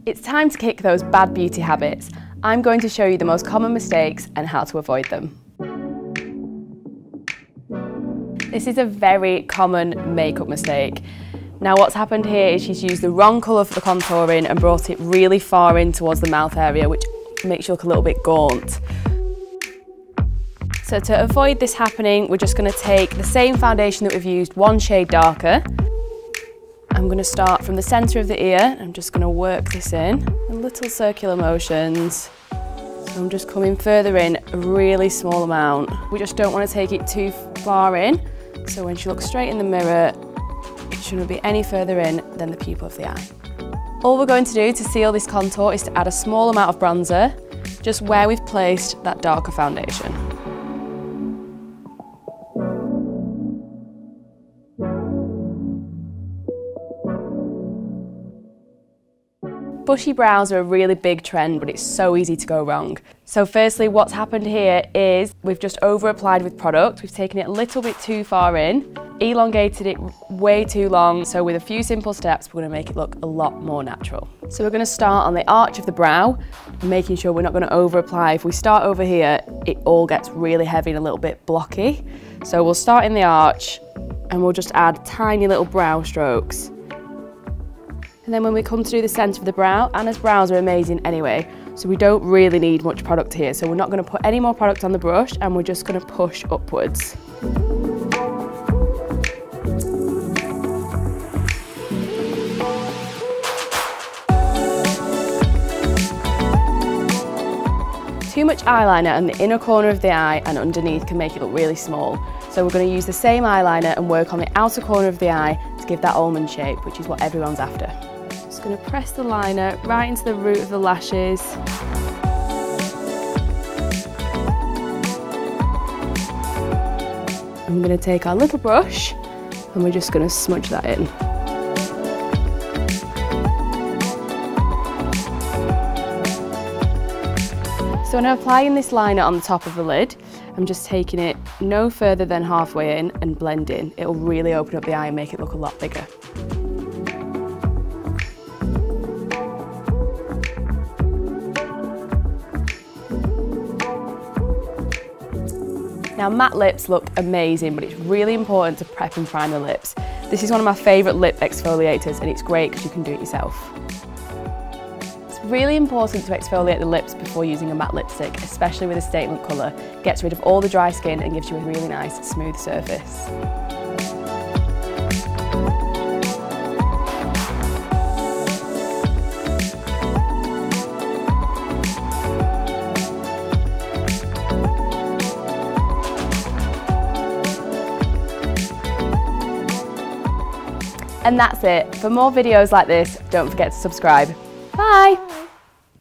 It's time to kick those bad beauty habits. I'm going to show you the most common mistakes and how to avoid them. This is a very common makeup mistake. Now what's happened here is she's used the wrong colour for the contouring and brought it really far in towards the mouth area, which makes you look a little bit gaunt. So to avoid this happening, we're just going to take the same foundation that we've used, one shade darker. I'm going to start from the centre of the ear. I'm just going to work this in little circular motions. So I'm just coming further in a really small amount. We just don't want to take it too far in. So when she looks straight in the mirror, it shouldn't be any further in than the pupil of the eye. All we're going to do to seal this contour is to add a small amount of bronzer, just where we've placed that darker foundation. Bushy brows are a really big trend, but it's so easy to go wrong. So firstly, what's happened here is we've just over-applied with product. We've taken it a little bit too far in, elongated it way too long. So with a few simple steps, we're going to make it look a lot more natural. So we're going to start on the arch of the brow, making sure we're not going to over-apply. If we start over here, it all gets really heavy and a little bit blocky. So we'll start in the arch and we'll just add tiny little brow strokes. And then when we come to do the centre of the brow, Anna's brows are amazing anyway, so we don't really need much product here. So we're not going to put any more product on the brush and we're just going to push upwards. Too much eyeliner on the inner corner of the eye and underneath can make it look really small. So we're going to use the same eyeliner and work on the outer corner of the eye to give that almond shape, which is what everyone's after. Just going to press the liner right into the root of the lashes. I'm going to take our little brush and we're just going to smudge that in. So when I'm applying this liner on the top of the lid, I'm just taking it no further than halfway in and blending. It'll really open up the eye and make it look a lot bigger. Now matte lips look amazing, but it's really important to prep and prime the lips. This is one of my favourite lip exfoliators and it's great because you can do it yourself. It's really important to exfoliate the lips before using a matte lipstick, especially with a statement colour. It gets rid of all the dry skin and gives you a really nice smooth surface. And that's it. For more videos like this, don't forget to subscribe. Bye!